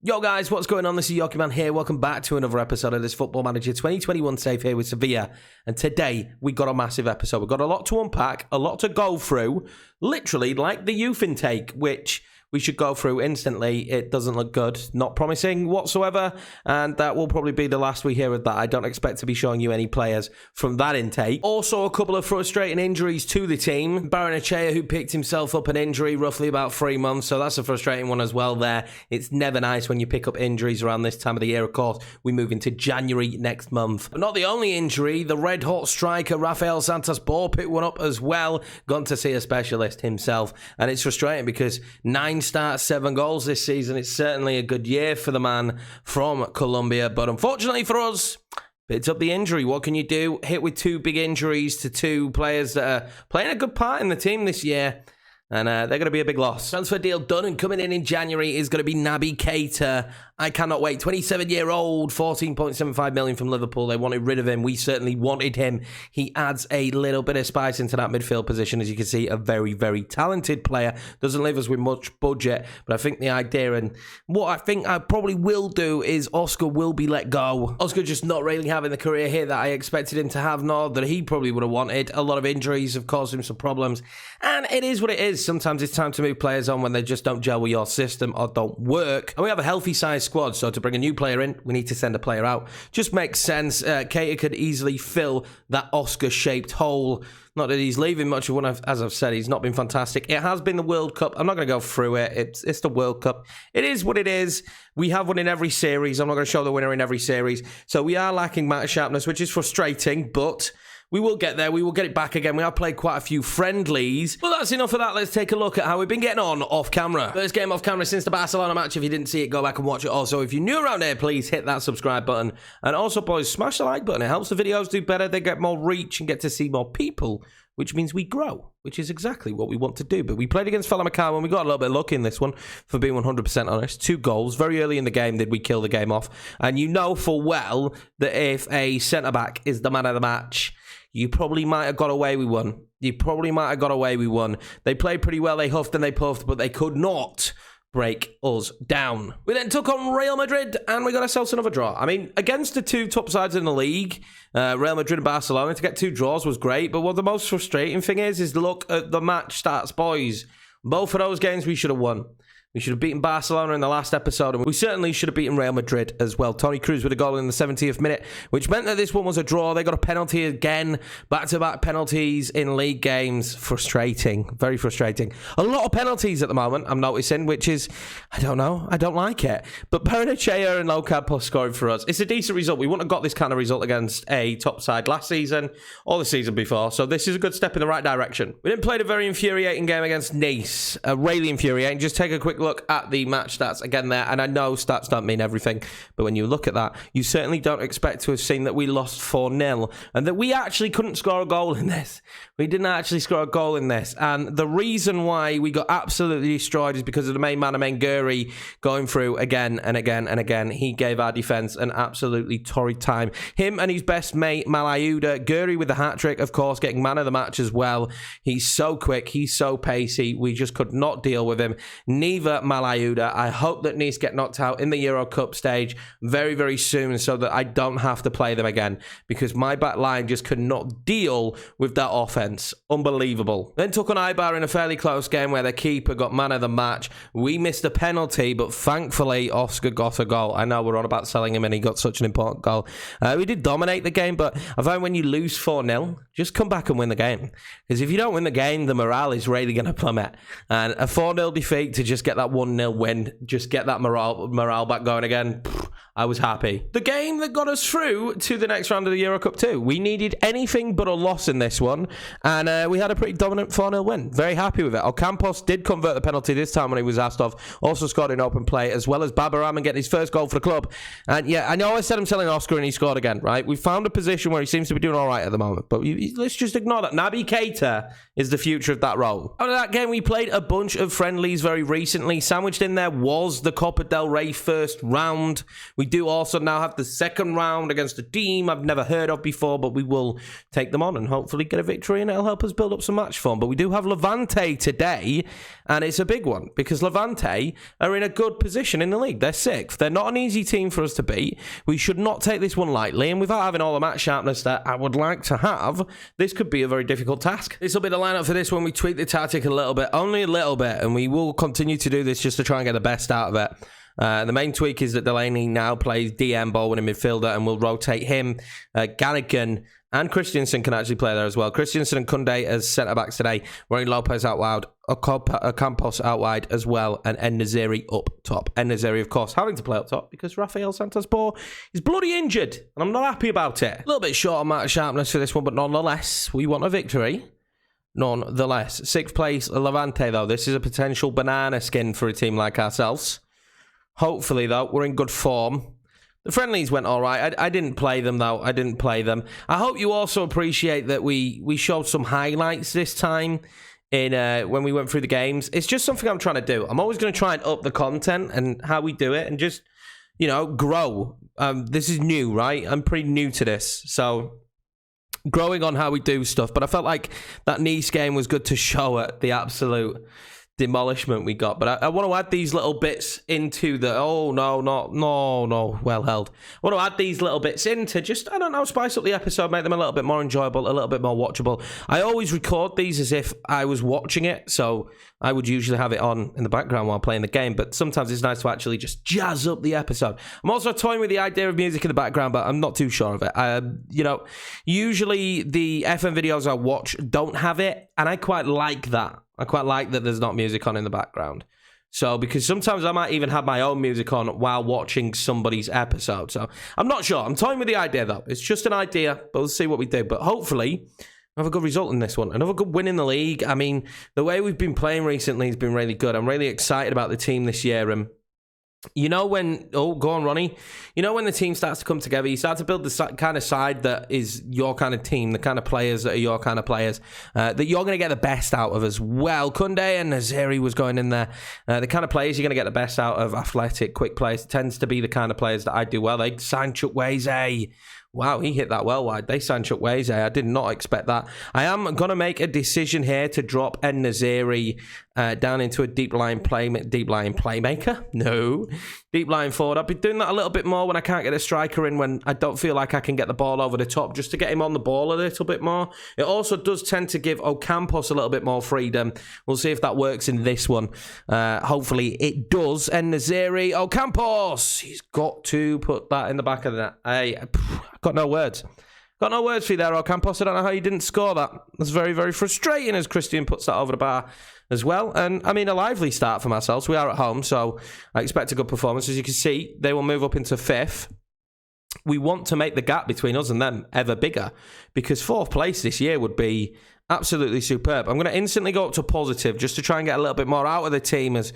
Yo guys, what's going on? This is Yoki Man here. Welcome back to another episode of this Football Manager 2021 save here with Sevilla. And today, we got a massive episode. We've got a lot to unpack, a lot to go through. Literally, like the youth intake, which we should go through instantly. It doesn't look good. Not promising whatsoever. And that will probably be the last we hear of that. I don't expect to be showing you any players from that intake. Also, a couple of frustrating injuries to the team. Barrenechea, who picked himself up an injury roughly about 3 months. So that's a frustrating one as well there. It's never nice when you pick up injuries around this time of the year. Of course, we move into January next month. But not the only injury. The red-hot striker, Rafael Santos-Borré, picked one up as well. Gone to see a specialist himself. And it's frustrating because 9 starts, 7 goals this season. It's certainly a good year for the man from Colombia, but unfortunately for us, picked up the injury. What can you do? Hit with 2 big injuries to 2 players that are playing a good part in the team this year, and they're going to be a big loss. Transfer deal done, and coming in January is going to be Naby Keita. I cannot wait. 27-year-old, 14.75 million from Liverpool. They wanted rid of him. We certainly wanted him. He adds a little bit of spice into that midfield position. As you can see, a very, very talented player. Doesn't leave us with much budget, but I think the idea and what I think I probably will do is Oscar will be let go. Oscar just not really having the career here that I expected him to have, nor that he probably would have wanted. A lot of injuries have caused him some problems, and it is what it is. Sometimes it's time to move players on when they just don't gel with your system or don't work. And we have a healthy size squad, so to bring a new player in, we need to send a player out. Just makes sense. Keita could easily fill that Oscar-shaped hole. Not that he's leaving much of one, as I've said, he's not been fantastic. It has been the World Cup. I'm not going to go through it. It's the World Cup. It is what it is. We have one in every series. I'm not going to show the winner in every series. So we are lacking match sharpness, which is frustrating, but we will get there. We will get it back again. We have played quite a few friendlies. But that's enough of that. Let's take a look at how we've been getting on off camera. First game off camera since the Barcelona match. If you didn't see it, go back and watch it. Also, if you're new around here, please hit that subscribe button. And also, boys, smash the like button. It helps the videos do better. They get more reach and get to see more people, which means we grow, which is exactly what we want to do. But we played against Falamacar when we got a little bit of luck in this one, for being 100% honest. 2 goals. Very early in the game did we kill the game off. And you know full well that if a centre-back is the man of the match, you probably might have got away with one. They played pretty well. They huffed and they puffed, but they could not break us down. We then took on Real Madrid, and we got ourselves another draw. I mean, against the 2 top sides in the league, Real Madrid and Barcelona, to get 2 draws was great, but what the most frustrating thing is look at the match stats, boys. Both of those games we should have won. We should have beaten Barcelona in the last episode, and we certainly should have beaten Real Madrid as well. Toni Kroos with a goal in the 70th minute, which meant that this one was a draw. They got a penalty again. Back-to-back penalties in league games. Frustrating. Very frustrating. A lot of penalties at the moment, I'm noticing, which is, I don't know. I don't like it. But Barrenechea and Roundup scoring for us. It's a decent result. We wouldn't have got this kind of result against a top side last season or the season before, so this is a good step in the right direction. We then played a very infuriating game against Nice. Really infuriating. Just take a quick look at the match stats again there, and I know stats don't mean everything, but when you look at that, you certainly don't expect to have seen that we lost 4-0 and that we actually couldn't score a goal in this. We didn't actually score a goal in this, and the reason why we got absolutely destroyed is because of the main man, Guri, going through again and again and again. He gave our defence an absolutely torrid time. Him and his best mate, Malayuda. Guri with the hat-trick, of course, getting man of the match as well. He's so quick, he's so pacey, we just could not deal with him. Neither Malayuda. I hope that Nice get knocked out in the Euro Cup stage very, very soon so that I don't have to play them again, because my back line just could not deal with that offense. Unbelievable. Then took on Eibar in a fairly close game where the keeper got man of the match. We missed a penalty, but thankfully Oscar got a goal. I know we're on about selling him and he got such an important goal. We did dominate the game, but I find when you lose 4-0, just come back and win the game. Because if you don't win the game, the morale is really going to plummet. And a 4-0 defeat to just get that 1-0 win, just get that morale back going again, I was happy. The game that got us through to the next round of the Euro Cup 2. We needed anything but a loss in this one, and we had a pretty dominant 4-0 win. Very happy with it. Ocampos did convert the penalty this time when he was asked off. Also scored in open play, as well as Babarama getting his first goal for the club. And yeah, I know I said I'm selling Oscar and he scored again, right? We found a position where he seems to be doing all right at the moment, but let's just ignore that. Naby Keita is the future of that role. Out of that game, we played a bunch of friendlies very recently. Sandwiched in there was the Copa del Rey first round. We do also now have the second round against a team I've never heard of before, but we will take them on and hopefully get a victory, and it'll help us build up some match form. But we do have Levante today, and it's a big one because Levante are in a good position in the league. They're 6th. They're not an easy team for us to beat. We should not take this one lightly, and without having all the match sharpness that I would like to have, this could be a very difficult task. This will be the lineup for this one. We tweak the tactic a little bit, only a little bit, and we will continue to do this just to try and get the best out of it. The main tweak is that Delaney now plays DM, ball-winning midfielder, and we'll rotate him. Gannigan and Christensen can actually play there as well. Christensen and Kunde as centre-backs today. Ronnie Lopez out wide, Ocampos out wide as well, and En-Nesyri up top. En-Nesyri, of course, having to play up top because Rafael Santos-Bo is bloody injured, and I'm not happy about it. A little bit short on match sharpness for this one, but nonetheless, we want a victory. Nonetheless, 6th place, Levante, though. This is a potential banana skin for a team like ourselves. Hopefully, though, we're in good form. The friendlies went all right. I didn't play them, though. I didn't play them. I hope you also appreciate that we showed some highlights this time in when we went through the games. It's just something I'm trying to do. I'm always going to try and up the content and how we do it and just, you know, grow. This is new, right? I'm pretty new to this, so growing on how we do stuff. But I felt like that Nice game was good to show it, the absolute demolishment we got. But I want to add these little bits into the well held. I want to add these little bits into just, I don't know, spice up the episode, make them a little bit more enjoyable, a little bit more watchable. I always record these as if I was watching it, so I would usually have it on in the background while playing the game, but sometimes it's nice to actually just jazz up the episode. I'm also toying with the idea of music in the background, but I'm not too sure of it. You know, usually the FM videos I watch don't have it, and I quite like that. I quite like that there's not music on in the background. So, because sometimes I might even have my own music on while watching somebody's episode. So, I'm not sure. I'm toying with the idea, though. It's just an idea, but we'll see what we do. But hopefully, have a good result in this one. Another good win in the league. I mean, the way we've been playing recently has been really good. I'm really excited about the team this year. And you know when, oh, go on, Ronnie. You know when the team starts to come together, you start to build the kind of side that is your kind of team, the kind of players that are your kind of players, that you're going to get the best out of as well. Kunde and Nesyri was going in there. The kind of players you're going to get the best out of, athletic, quick players, tends to be the kind of players that I do well. They signed Chukwueze. Wow, he hit that well wide. They signed Chukwueze. I did not expect that. I am going to make a decision here to drop En-Nesyri down into a deep line playmaker. No, deep line forward. I've been doing that a little bit more when I can't get a striker in, when I don't feel like I can get the ball over the top, just to get him on the ball a little bit more. It also does tend to give Ocampos a little bit more freedom. We'll see if that works in this one. Hopefully it does. En-Nesyri, Ocampos. He's got to put that in the back of the net. Got no words. Got no words for you there, Ocampos. I don't know how you didn't score that. That's very, very frustrating as Christian puts that over the bar as well. And, I mean, a lively start for ourselves. We are at home, so I expect a good performance. As you can see, they will move up into 5th. We want to make the gap between us and them ever bigger, because 4th place this year would be absolutely superb. I'm going to instantly go up to positive just to try and get a little bit more out of the team, as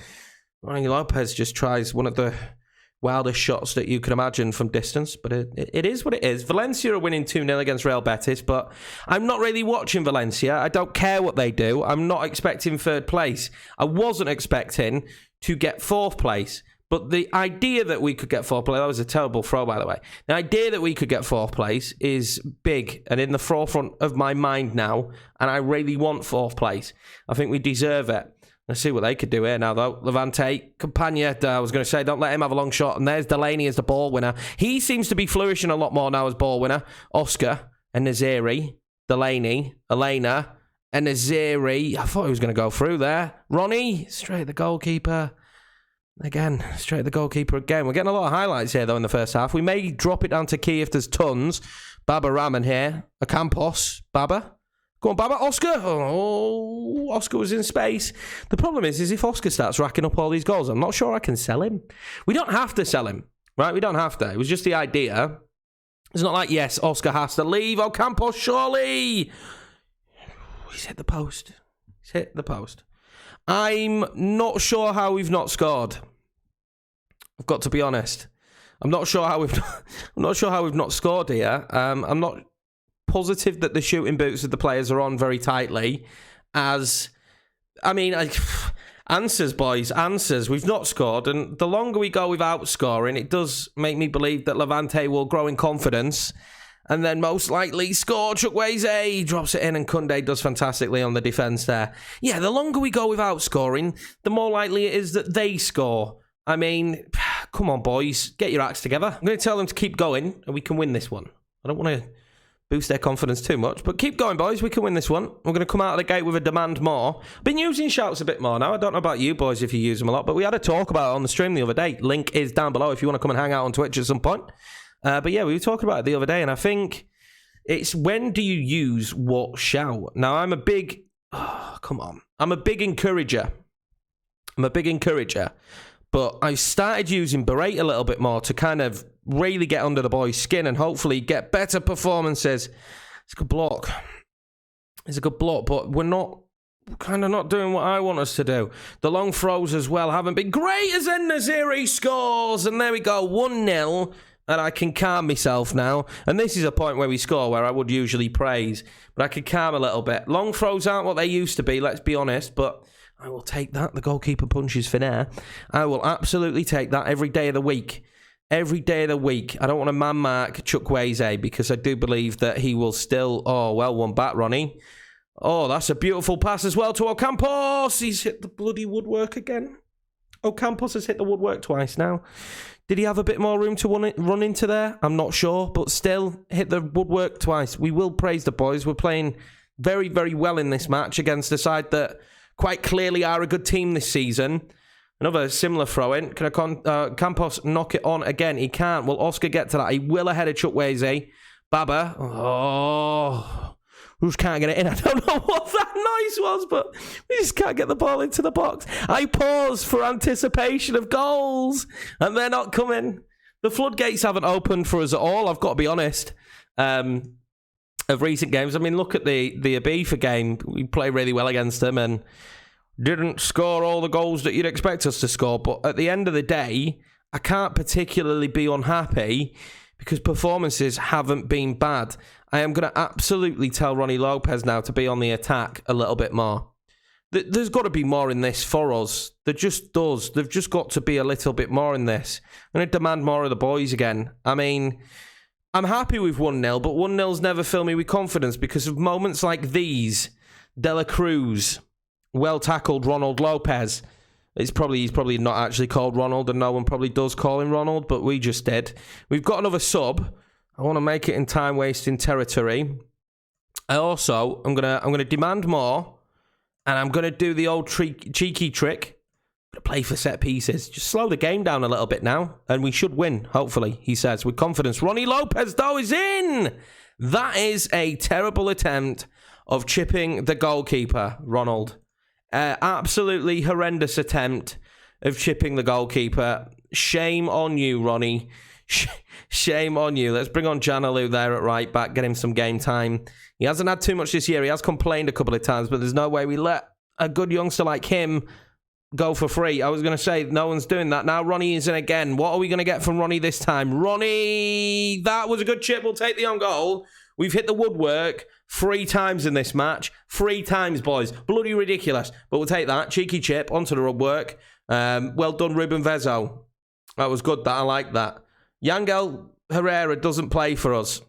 Ronnie Lopez just tries one of the wildest shots that you could imagine from distance, but it is what it is. Valencia are winning 2-0 against Real Betis, but I'm not really watching Valencia. I don't care what they do. I'm not expecting 3rd place. I wasn't expecting to get 4th place, but the idea that we could get 4th place, that was a terrible throw, by the way. The idea that we could get 4th place is big and in the forefront of my mind now, and I really want 4th place. I think we deserve it. Let's see what they could do here now, though. Levante, Campagna, I was going to say, don't let him have a long shot. And there's Delaney as the ball winner. He seems to be flourishing a lot more now as ball winner. Oscar and En-Nesyri, Delaney, Elena, and En-Nesyri. I thought he was going to go through there. Ronnie, straight at the goalkeeper. Again, straight at the goalkeeper again. We're getting a lot of highlights here, though, in the first half. We may drop it down to key if there's tons. Baba Rahman here. Ocampos. Baba. Go on, Baba. Oscar. Oh, Oscar was in space. The problem is if Oscar starts racking up all these goals, I'm not sure I can sell him. We don't have to sell him, right? We don't have to. It was just the idea. It's not like, yes, Oscar has to leave. Ocampos, surely. He's hit the post. He's hit the post. I'm not sure how we've not scored. I've got to be honest. I'm not sure how we've not scored here. I'm not positive that the shooting boots of the players are on very tightly, as I mean, Answers, boys, answers. We've not scored, and the longer we go without scoring, it does make me believe that Levante will grow in confidence and then most likely score. Chukwueze drops it in, and Koundé does fantastically on the defence there. Yeah, the longer we go without scoring, the more likely it is that they score. I mean, come on, boys, get your acts together. I'm going to tell them to keep going, and we can win this one. I don't want to boost their confidence too much, but keep going, boys. We can win this one. We're going to come out of the gate with a demand more. Been using shouts a bit more now. I don't know about you boys if you use them a lot, but we had a talk about it on the stream the other day. Link is down below if you want to come and hang out on Twitch at some point. But yeah, we were talking about it the other day, and I think it's when do you use what shout? Now, I'm a big... Oh, come on. I'm a big encourager. But I started using berate a little bit more to kind of really get under the boys' skin and hopefully get better performances. It's a good block. But we're kind of not doing what I want us to do. The long throws as well haven't been great as En-Nesyri scores. And there we go, 1-0. And I can calm myself now. And this is a point where we score where I would usually praise. But I can calm a little bit. Long throws aren't what they used to be, let's be honest. But I will take that. The goalkeeper punches Finnair. I will absolutely take that every day of the week. Every day of the week. I don't want to man-mark Chukwueze because I do believe that he will still... Oh, well won back, Ronnie. Oh, that's a beautiful pass as well to Ocampos. He's hit the bloody woodwork again. Ocampos has hit the woodwork twice now. Did he have a bit more room to run into there? I'm not sure, but still hit the woodwork twice. We will praise the boys. We're playing very, very well in this match against a side that quite clearly are a good team this season. Another similar throw-in. Can Campos knock it on again? He can't. Will Oscar get to that? He will ahead of Chukwueze. Baba. Oh, we just can't get it in. I don't know what that noise was, but we just can't get the ball into the box. I pause for anticipation of goals, and they're not coming. The floodgates haven't opened for us at all, I've got to be honest, of recent games. I mean, look at the Ibiza game. We played really well against them and didn't score all the goals that you'd expect us to score. But at the end of the day, I can't particularly be unhappy because performances haven't been bad. I am going to absolutely tell Ronnie Lopez now to be on the attack a little bit more. There's got to be more in this for us. There just does. They've just got to be a little bit more in this. I'm going to demand more of the boys again. I mean, I'm happy with 1-0, but 1-0's never fill me with confidence because of moments like these. De La Cruz, well tackled Ronald Lopez. He's probably not actually called Ronald, and no one probably does call him Ronald, but we just did. We've got another sub. I want to make it in time-wasting territory. I'm gonna demand more, and I'm gonna do the old cheeky trick. I'm gonna play for set pieces. Just slow the game down a little bit now, and we should win. Hopefully, he says with confidence. Ronnie Lopez though is in. That is a terrible attempt of chipping the goalkeeper, Ronald. Absolutely horrendous attempt of chipping the goalkeeper. Shame on you, Ronnie. Shame on you. Let's bring on Janalu there at right back, get him some game time. He hasn't had too much this year. He has complained a couple of times, but there's no way we let a good youngster like him go for free. I was going to say, no one's doing that. Now Ronnie is in again. What are we going to get from Ronnie this time? Ronnie, that was a good chip. We'll take the own goal. We've hit the woodwork 3 times in this match. 3 times, boys. Bloody ridiculous. But we'll take that. Cheeky chip onto the woodwork. Well done, Ruben Vezo. That was good. I like that. Yangel Herrera doesn't play for us.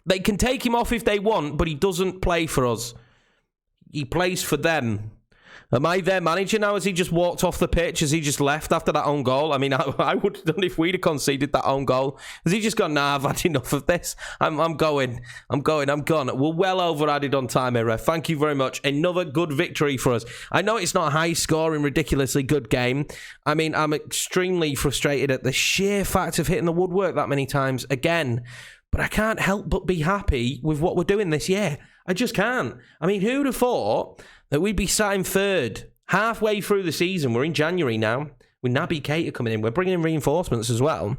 They can take him off if they want, but he doesn't play for us. He plays for them. Am I their manager now? Has he just walked off the pitch? Has he just left after that own goal? I mean, I would have done if we'd have conceded that own goal. Has he just gone, nah, I've had enough of this. I'm gone. We're well over added on time here, ref. Thank you very much. Another good victory for us. I know it's not a high-scoring, ridiculously good game. I mean, I'm extremely frustrated at the sheer fact of hitting the woodwork that many times again. But I can't help but be happy with what we're doing this year. I just can't. I mean, who'd have thought that we'd be sat in third halfway through the season? We're in January now with Naby Keita coming in. We're bringing in reinforcements as well.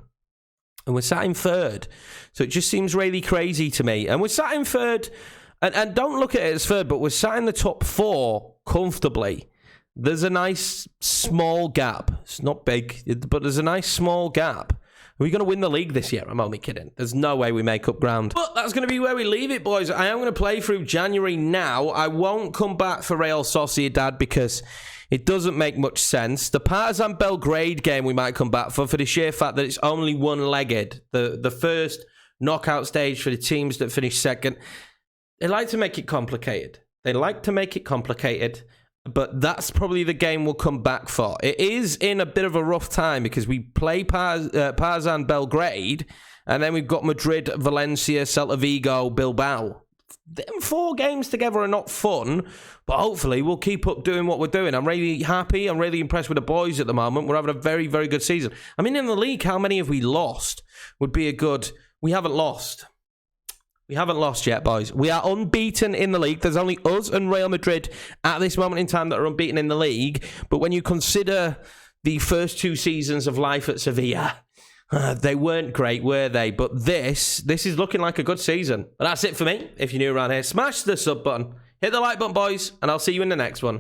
And we're sat in third. So it just seems really crazy to me. And we're sat in third. And don't look at it as third, but we're sat in the top 4 comfortably. There's a nice small gap. It's not big, but there's a nice small gap we going to win the league this year? I'm only kidding. There's no way we make up ground. But that's going to be where we leave it, boys. I am going to play through January now. I won't come back for Real Sociedad because it doesn't make much sense. The Partizan Belgrade game we might come back for the sheer fact that it's only one-legged. The first knockout stage for the teams that finish second. They like to make it complicated. But that's probably the game we'll come back for. It is in a bit of a rough time because we play Partizan Belgrade, and then we've got Madrid, Valencia, Celta Vigo, Bilbao. Them 4 games together are not fun, but hopefully we'll keep up doing what we're doing. I'm really happy. I'm really impressed with the boys at the moment. We're having a very, very good season. I mean, in the league, how many have we lost would be a good... We haven't lost. We haven't lost yet, boys. We are unbeaten in the league. There's only us and Real Madrid at this moment in time that are unbeaten in the league. But when you consider the first 2 seasons of life at Sevilla, they weren't great, were they? But this is looking like a good season. But that's it for me. If you're new around here, smash the sub button. Hit the like button, boys, and I'll see you in the next one.